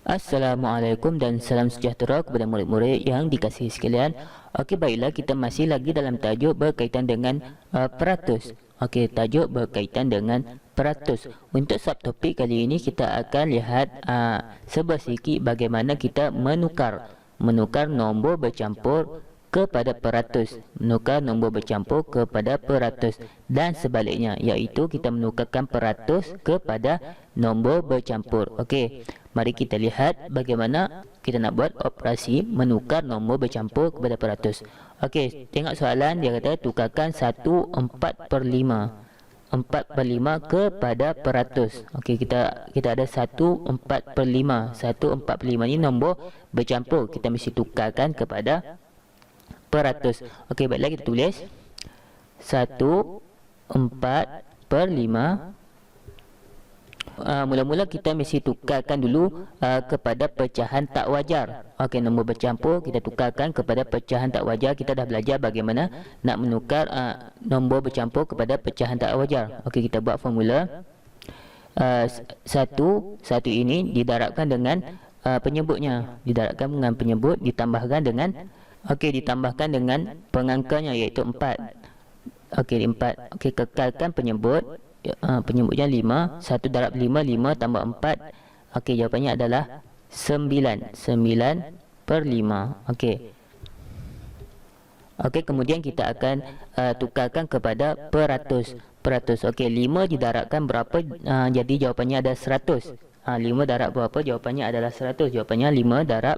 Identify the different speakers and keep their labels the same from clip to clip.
Speaker 1: Assalamualaikum dan salam sejahtera kepada murid-murid yang dikasihi sekalian. Okey, baiklah, kita masih lagi dalam tajuk berkaitan dengan peratus. Okey, tajuk berkaitan dengan peratus. Untuk subtopik kali ini kita akan lihat sebelah sikit bagaimana kita menukar nombor bercampur kepada peratus, menukar nombor bercampur kepada peratus dan sebaliknya, iaitu kita menukarkan peratus kepada nombor bercampur. Okey, mari kita lihat bagaimana kita nak buat operasi menukar nombor bercampur kepada peratus. Okey, tengok soalan dia kata tukarkan 1/4/5 kepada peratus. Okey, kita ada 1/4/5. 1/4/5 ni nombor bercampur, kita mesti tukarkan kepada peratus. Okey, baiklah, kita tulis 1/4/5. Mula-mula kita mesti tukarkan dulu kepada pecahan tak wajar. Okey, nombor bercampur kita tukarkan kepada pecahan tak wajar. Kita dah belajar bagaimana nak menukar nombor bercampur kepada pecahan tak wajar. Okey, kita buat formula. Satu ini didarabkan dengan penyebutnya, ditambahkan dengan pengangkanya, iaitu 4. Okey, 4. Okey, kekalkan penyebut. Penyebutnya 5. 1 darab 5, 5 tambah 4. Okey, jawapannya adalah 9. 9/5. Okey. Okey, kemudian kita akan tukarkan kepada peratus. Okey, 5 didarabkan berapa? Jadi jawapannya ada 100. 5 darab berapa? Jawapannya adalah 100. Jawapannya 5 darab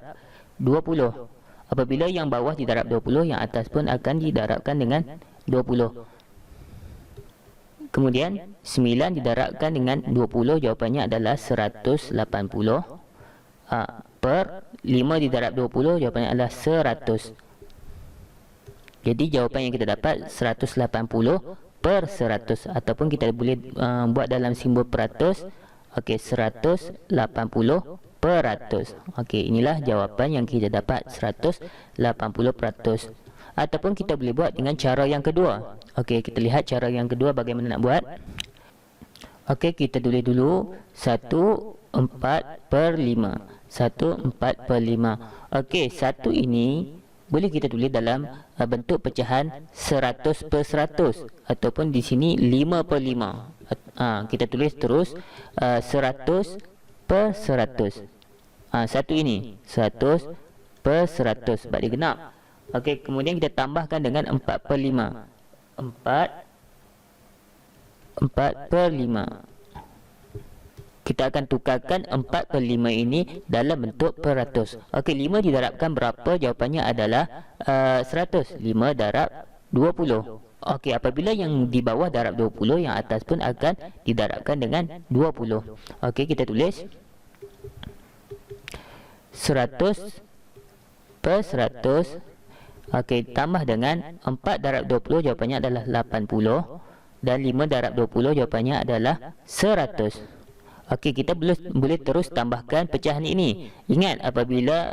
Speaker 1: 20. Apabila yang bawah didarab 20, yang atas pun akan didarabkan dengan 20. Kemudian 9 didarabkan dengan 20, jawapannya adalah 180. Per 5 didarab 20, jawapannya adalah 100. Jadi jawapan yang kita dapat 180/100, ataupun kita boleh buat dalam simbol peratus. Okey, 180/100. Okey, inilah jawapan yang kita dapat, 180/100. Ataupun kita boleh buat dengan cara yang kedua. Okey, kita lihat cara yang kedua bagaimana nak buat. Okey, kita tulis dulu 1/4/5. 1/4/5. Okey, 1 ini boleh kita tulis dalam bentuk pecahan 100/100, ataupun di sini 5/5. Kita tulis terus 100/100. 1 ini 100/100 sebab dia genap. Okey, kemudian kita tambahkan dengan 4/5. 4/5. Kita akan tukarkan 4/5 ini dalam bentuk peratus. Okey, 5 didarabkan berapa? Jawapannya adalah 100. 5 darab 20. Okey, apabila yang di bawah darab 20, yang atas pun akan didarabkan dengan 20. Okey, kita tulis 100/100. Okey, tambah dengan 4 darab 20, jawapannya adalah 80. Dan 5 darab 20, jawapannya adalah 100. Okey, kita boleh terus tambahkan pecahan ini. Ingat, apabila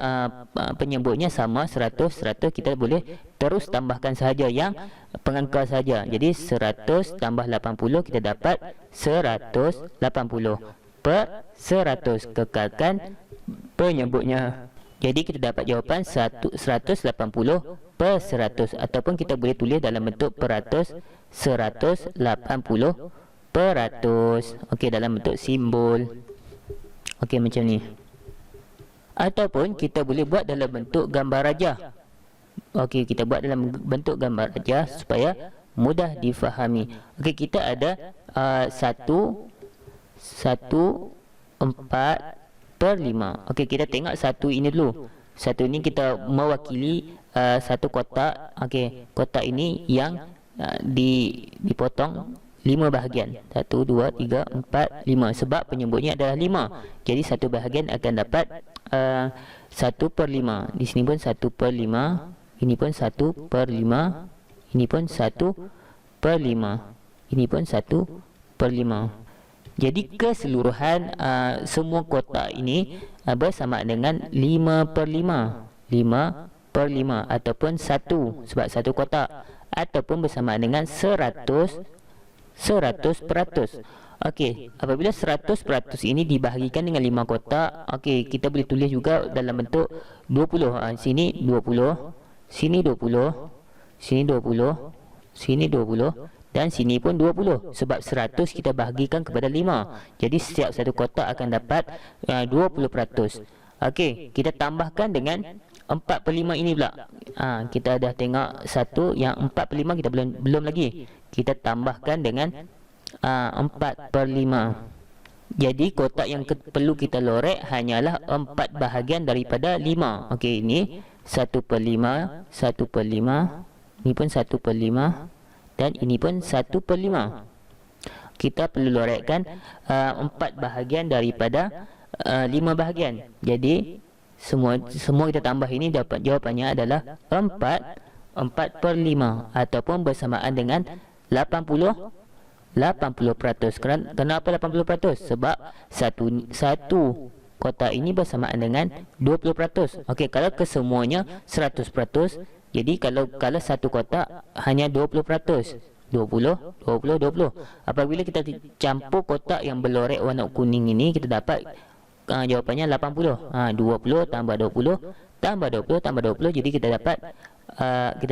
Speaker 1: penyebutnya sama 100, kita boleh terus tambahkan sahaja yang pengangka saja. Jadi 100 tambah 80, kita dapat 180/100. Kekalkan penyebutnya. Jadi kita dapat jawapan 180/100, ataupun kita boleh tulis dalam bentuk peratus, 180/100. Okey, dalam bentuk simbol. Okey, macam ni. Ataupun kita boleh buat dalam bentuk gambar rajah. Okey, kita buat dalam bentuk gambar rajah supaya mudah difahami. Okey, kita ada 1/4/5. Okey, kita tengok 1 ini dulu. 1 ini kita mewakili satu kotak. Okey, kotak ini yang dipotong 5 bahagian. 1, 2, 3, 4, 5. Sebab penyebutnya adalah 5. Jadi satu bahagian akan dapat 1/5. Di sini pun 1/5. Ini pun 1/5. Ini pun 1/5. Ini pun 1/5. Jadi keseluruhan semua kotak ini bersama dengan 5/5. 5/5 ataupun 1, sebab satu kotak, ataupun bersama dengan 100/100. Okey, apabila 100% ini dibahagikan dengan 5 kotak, okey, kita boleh tulis juga dalam bentuk 20. Sini 20, sini 20, sini 20, sini 20 dan sini pun 20. Sebab 100 kita bahagikan kepada 5. Jadi setiap satu kotak akan dapat 20%. Okey, kita tambahkan dengan 4/5 ini pula. Kita dah tengok satu, yang 4/5 kita belum lagi. Kita tambahkan dengan 4/5. Jadi kotak yang perlu kita lorek hanyalah 4 bahagian daripada 5. Okey, ini 1/5, 1/5, ini pun 1/5 dan ini pun 1/5. Kita perlu lorekkan 4 bahagian daripada 5 bahagian. Jadi semua kita tambah ini, dapat jawapannya adalah 4/5 ataupun bersamaan dengan 80%. Kenapa 80%? Sebab satu kotak ini bersamaan dengan 20%. Okey, kalau kesemuanya 100%, jadi kalau satu kotak hanya 20%. 20, 20, 20. Apabila kita campur kotak yang berlorek warna kuning ini, kita dapat jawapannya 80. 20 tambah 20 tambah 20 tambah 20, jadi kita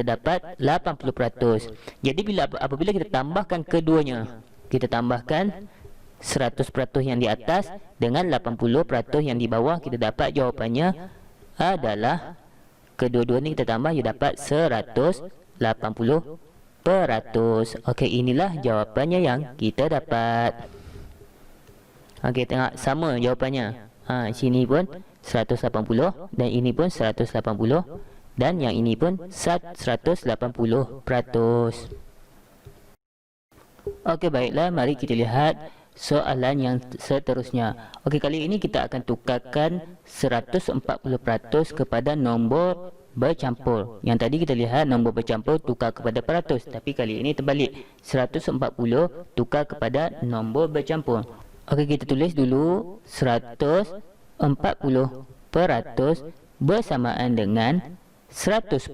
Speaker 1: dapat 80%. Jadi apabila kita tambahkan keduanya, kita tambahkan 100% yang di atas dengan 80% yang di bawah, kita dapat jawapannya adalah kedua-dua ni kita tambah, kita dapat 180%. Okey, inilah jawapannya yang kita dapat. Okey, tengok sama jawapannya. Sini pun 180 dan ini pun 180 dan yang ini pun 180%. Okey, baiklah, mari kita lihat soalan yang seterusnya. Okey, kali ini kita akan tukarkan 140% kepada nombor bercampur. Yang tadi kita lihat nombor bercampur tukar kepada peratus, tapi kali ini terbalik. 140 tukar kepada nombor bercampur. Okey, kita tulis dulu 140% bersamaan dengan 100%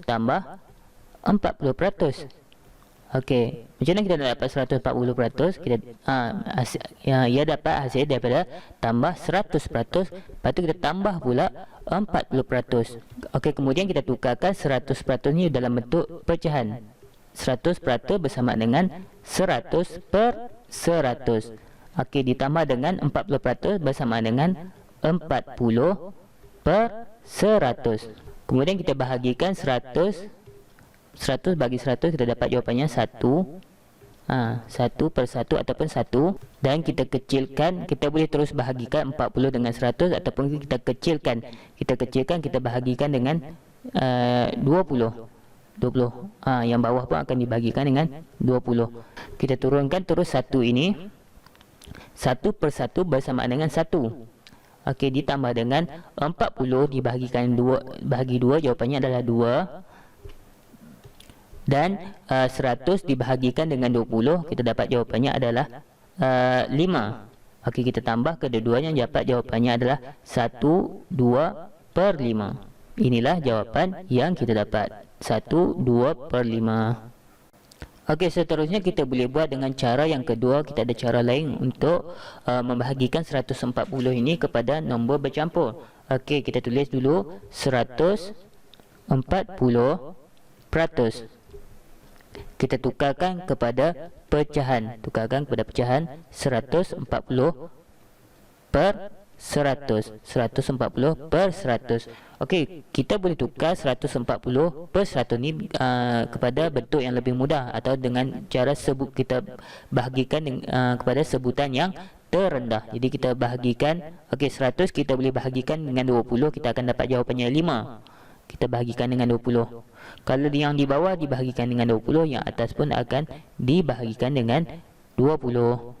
Speaker 1: tambah 40%. Okey, macam mana kita nak dapat 140%? Ia dapat hasil daripada tambah 100%, lepas tu kita tambah pula 40%. Okey, kemudian kita tukarkan 100% ni dalam bentuk pecahan. 100% bersama dengan 100/100. Okey, ditambah dengan 40% bersama dengan 40/100. Kemudian kita bahagikan 100 bagi 100, kita dapat jawapannya 1. 1/1 ataupun 1. Dan kita kecilkan, kita boleh terus bahagikan 40 dengan 100 ataupun kita kecilkan, kita bahagikan dengan 20. Yang bawah pun akan dibahagikan dengan 20. Kita turunkan terus 1 ini. 1/1 bersamaan dengan 1. Okey, ditambah dengan 40 dibahagikan 2, bahagi 2, jawapannya adalah 2. Dan 100 dibahagikan dengan 20, kita dapat jawapannya adalah 5. Okey, kita tambah kedua-duanya, dapat jawapannya adalah 1/2/5. Inilah jawapan yang kita dapat, 1/2/5. Okey, seterusnya kita boleh buat dengan cara yang kedua. Kita ada cara lain untuk membahagikan 140 ini kepada nombor bercampur. Okey, kita tulis dulu 140%. Kita tukarkan kepada pecahan. 140/100. 140/100. Okey, kita boleh tukar 140/100 ni kepada bentuk yang lebih mudah, atau dengan cara kita bahagikan kepada sebutan yang terendah. Jadi kita bahagikan, okey, 100 kita boleh bahagikan dengan 20, kita akan dapat jawapannya 5. Kita bahagikan dengan 20. Kalau yang di bawah dibahagikan dengan 20, yang atas pun akan dibahagikan dengan 20.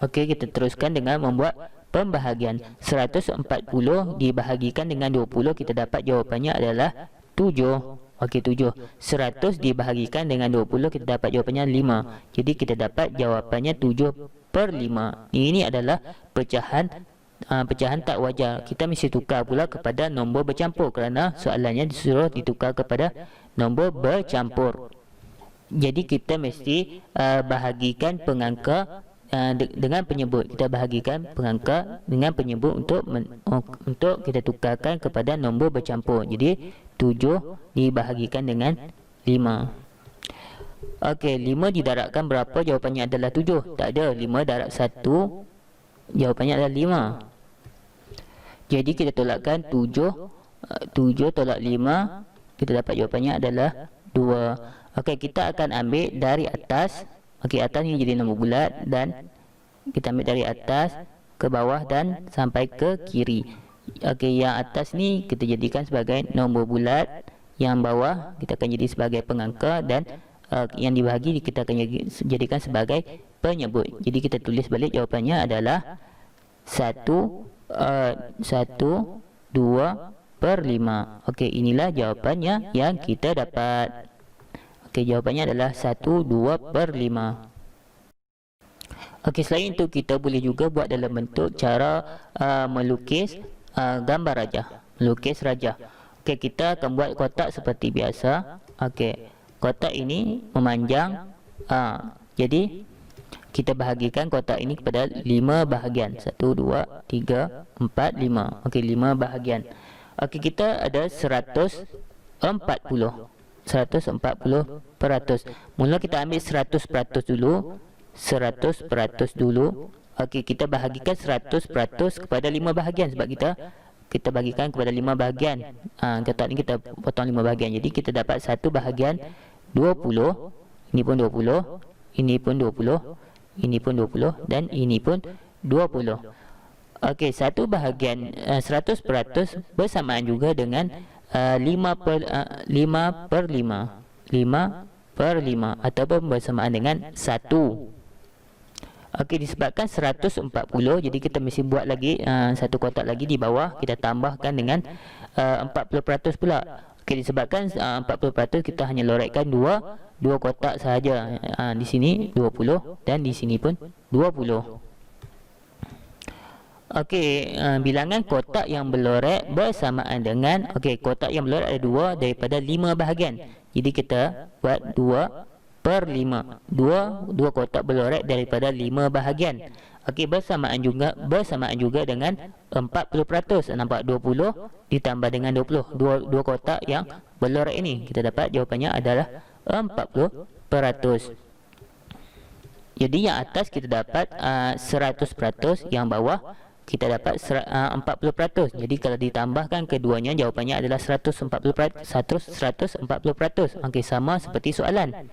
Speaker 1: Okey, kita teruskan dengan membuat pembahagian. 140 dibahagikan dengan 20, kita dapat jawapannya adalah 7. Okey, 7. 100 dibahagikan dengan 20, kita dapat jawapannya 5. Jadi kita dapat jawapannya 7/5. Ini adalah pecahan tak wajar. Kita mesti tukar pula kepada nombor bercampur kerana soalannya disuruh ditukar kepada nombor bercampur. Jadi kita mesti bahagikan pengangka dengan penyebut. Kita bahagikan pengangka dengan penyebut untuk kita tukarkan kepada nombor bercampur. Jadi 7 dibahagikan dengan 5. Okey, 5 didarabkan berapa? Jawapannya adalah 7. Tak ada. 5 darab 1, jawapannya adalah 5. Jadi kita tolakkan 7 tolak 5, kita dapat jawapannya adalah 2. Okey, kita akan ambil dari atas. Okey, atas ni jadi nombor bulat dan kita ambil dari atas ke bawah dan sampai ke kiri. Okey, yang atas ni kita jadikan sebagai nombor bulat, yang bawah kita akan jadi sebagai pengangka, dan yang dibahagi kita akan jadikan sebagai penyebut. Jadi kita tulis balik jawapannya adalah 1, 2/5. Okey, inilah jawapannya yang kita dapat. Okey, jawapannya adalah 1/2/5. Okey, selain itu kita boleh juga buat dalam bentuk cara melukis gambar rajah, melukis rajah. Okey, kita akan buat kotak seperti biasa. Okey, kotak ini memanjang. Jadi kita bahagikan kotak ini kepada 5 bahagian. 1, 2, 3, 4, 5. Okey, 5 bahagian. Okey, kita ada 140%. Mula kita ambil 100% dulu. 100% dulu. Okey, kita bahagikan 100% kepada 5 bahagian sebab kita bahagikan kepada 5 bahagian. Kotak ni kita potong 5 bahagian. Jadi kita dapat 1 bahagian 20. Ini pun 20. Ini pun 20. Ini pun 20 dan ini pun 20. Okey, 1 bahagian 100% bersamaan juga dengan 5/5 ataupun bersamaan dengan 1. Okey, disebabkan 140, jadi kita mesti buat lagi satu kotak lagi di bawah. Kita tambahkan dengan 40% pula. Okey, disebabkan 40%, kita hanya lorotkan dua kotak sahaja. Di sini 20 dan di sini pun 20. Okey, bilangan kotak yang berlorot bersamaan dengan, okey, kotak yang berlorot ada 2 daripada 5 bahagian. Jadi kita buat 2/5. 2 kotak berlorot daripada 5 bahagian. Okey, bersamaan juga dengan 40%. Nampak 20 ditambah dengan 20. Dua kotak yang berlorot ini, kita dapat jawapannya adalah 40%. Jadi yang atas kita dapat 100%, yang bawah kita dapat 40%. Jadi kalau ditambahkan keduanya, jawapannya adalah 140%. Okey, sama seperti soalan.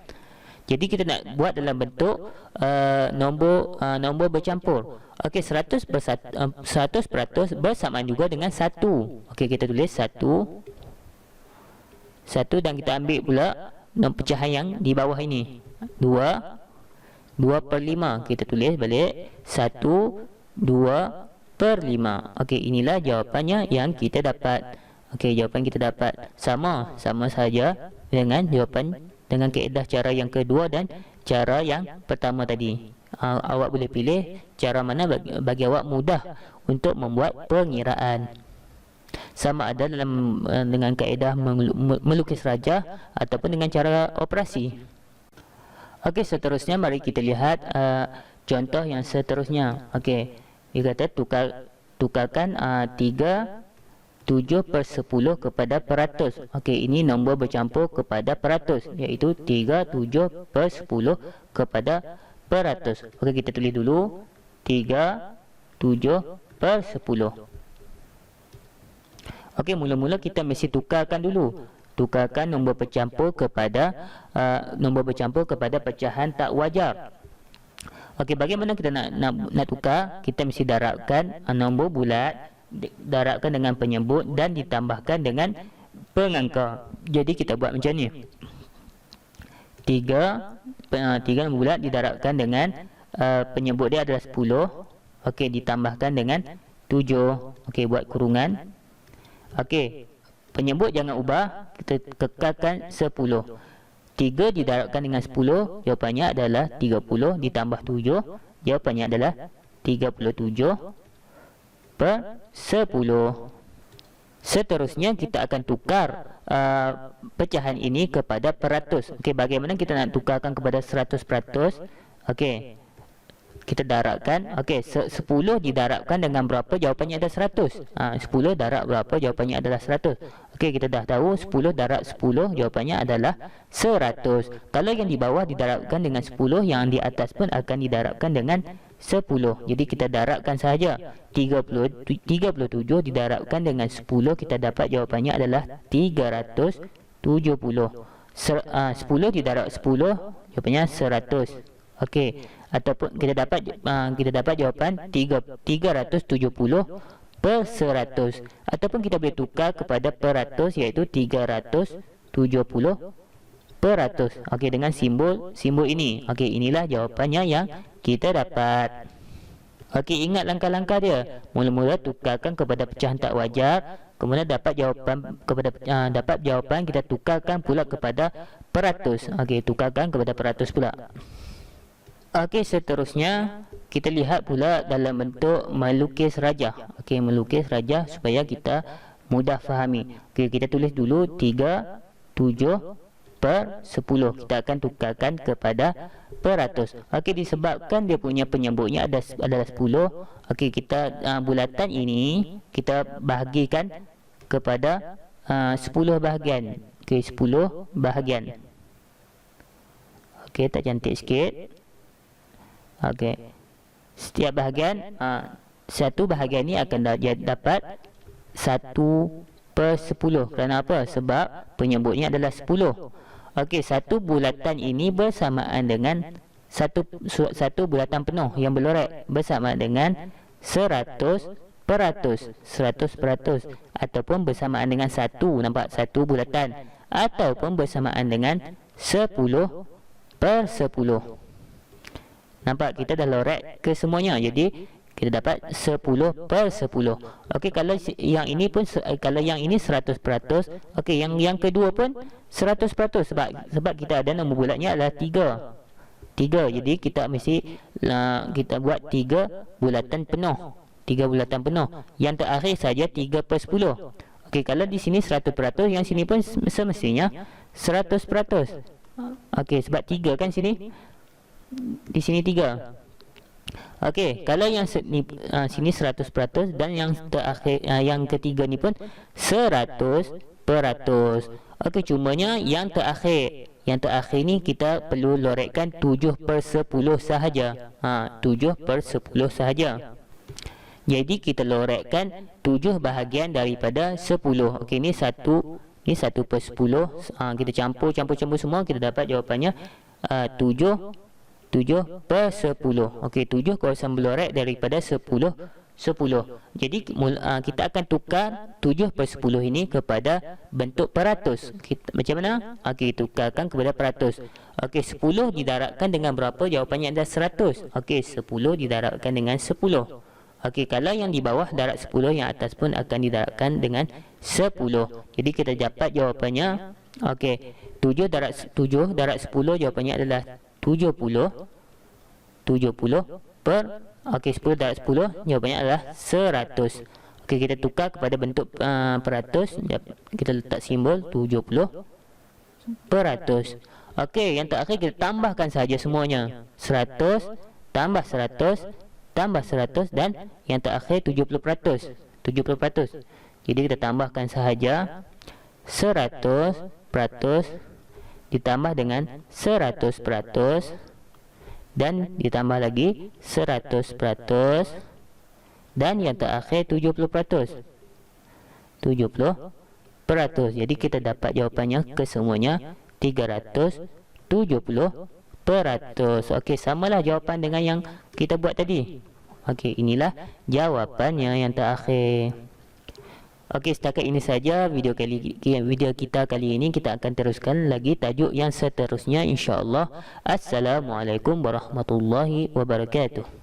Speaker 1: Jadi kita nak buat dalam bentuk nombor bercampur. Okey, 100% bersamaan juga dengan 1. Okey, kita tulis 1 dan kita ambil pula pecahan yang di bawah ini. 2/5. Kita tulis balik 1/2/5. Okey, inilah jawapannya yang kita dapat. Okey, jawapan kita dapat sama saja dengan jawapan dengan kaedah cara yang kedua dan cara yang pertama tadi. Awak boleh pilih cara mana bagi awak mudah untuk membuat pengiraan. Sama ada dengan kaedah melukis rajah ataupun dengan cara operasi. Okey, seterusnya mari kita lihat contoh yang seterusnya. Okey, dia kata tukarkan 7/10 kepada peratus. Okey, ini nombor bercampur kepada peratus, iaitu 37/10 kepada peratus. Okey, kita tulis dulu 37/10. Okey, mula-mula kita mesti tukarkan dulu. Tukarkan nombor bercampur kepada pecahan tak wajar. Okey, bagaimana kita nak tukar? Kita mesti darabkan nombor bulat, darabkan dengan penyebut dan ditambahkan dengan pengangka. Jadi kita buat macam ni. 3 nombor bulat didarabkan dengan penyebut dia adalah 10. Okey, ditambahkan dengan 7. Okey, buat kurungan. Okey, penyebut jangan ubah, kita kekalkan 10. 3 didarabkan dengan 10, jawapannya adalah 30, ditambah 7, jawapannya adalah 37/10. Seterusnya kita akan tukar pecahan ini kepada peratus. Okey, bagaimana kita nak tukarkan kepada 100%? Okey, kita darabkan. Okey, 10 didarabkan dengan berapa? Jawapannya adalah 100. 10 darab berapa? Jawapannya adalah 100. Okey, kita dah tahu 10 darab 10 jawapannya adalah 100. Kalau yang di bawah didarabkan dengan 10, yang di atas pun akan didarabkan dengan 10. Jadi kita darabkan sahaja. 37 didarabkan dengan 10, kita dapat jawapannya adalah 370. 10 didarab 10 jawapannya 100. Okey, ataupun kita dapat jawapan 370 per 100, ataupun kita boleh tukar kepada peratus, iaitu 370 per 100. Okey, dengan simbol ini. Okey, inilah jawapannya yang kita dapat. Okey, ingat langkah-langkah dia. Mula-mula tukarkan kepada pecahan tak wajar, kemudian dapat jawapan kita tukarkan pula kepada peratus. Okey, tukarkan kepada peratus pula. Okey, seterusnya kita lihat pula dalam bentuk melukis rajah. Okey, melukis rajah supaya kita mudah fahami. Okey, kita tulis dulu 37 per 10. Kita akan tukarkan kepada peratus. Okey, disebabkan dia punya penyebutnya adalah 10. Okey, kita bulatan ini kita bahagikan kepada 10 bahagian. Okey, 10 bahagian. Okey, tak cantik sikit. Okey, setiap bahagian, satu bahagian ni akan dapat 1 per 10. Kerana apa? Sebab penyebutnya adalah 10. Okey, satu bulatan ini bersamaan dengan satu bulatan penuh yang berlorek, bersamaan dengan 100%, 100%, ataupun bersamaan dengan 1, nampak? Satu bulatan, ataupun bersamaan dengan 10 per 10. Nampak, kita dah lorek ke semuanya. Jadi kita dapat 10 per 10. Okey, kalau yang ini pun, kalau yang ini 100%. Okey, yang kedua pun 100%, sebab kita ada nombor bulatnya adalah 3. Jadi kita mesti kita buat 3 bulatan penuh. 3 bulatan penuh. Yang terakhir saja 3 per 10. Okey, kalau di sini 100%, yang sini pun semestinya 100%. Okey, sebab 3 kan sini. Di sini 3. Okey, kalau yang sini 100% dan yang terakhir, yang ketiga ni pun 100%. Okey, cumanya yang terakhir ni kita perlu lorekkan 7 per 10 sahaja. 7 per 10 sahaja. Jadi kita lorekkan 7 bahagian daripada 10. Okey, ni 1 per 10. Kita campur semua, kita dapat jawapannya 7 per 10. Okey, 7 kawasan berlorek daripada 10. Jadi kita akan tukar 7 per 10 ini kepada bentuk peratus. Macam mana? Okey, tukarkan kepada peratus. Okey, 10 didarabkan dengan berapa? Jawapannya adalah 100. Okey, 10 didarabkan dengan 10. Okey, kalau yang di bawah darab 10, yang atas pun akan didarabkan dengan 10. Jadi kita dapat jawapannya, okey, 7 darab 10, jawapannya adalah 70 per, okey, 10 darab 10, jawapannya adalah 100. Okey, kita tukar kepada bentuk peratus. Kita letak simbol 70 peratus. Okey, yang terakhir kita tambahkan saja semuanya. 100 tambah 100 tambah 100 dan yang terakhir 70%. Jadi kita tambahkan sahaja 100% ditambah dengan 100% dan ditambah lagi 100% dan yang terakhir 70%. Jadi kita dapat jawapannya kesemuanya 370%. Okey, samalah jawapan dengan yang kita buat tadi. Okey, inilah jawapannya yang terakhir. Okey, setakat ini saja video kita kali ini. Kita akan teruskan lagi tajuk yang seterusnya, insya-Allah. Assalamualaikum warahmatullahi wabarakatuh.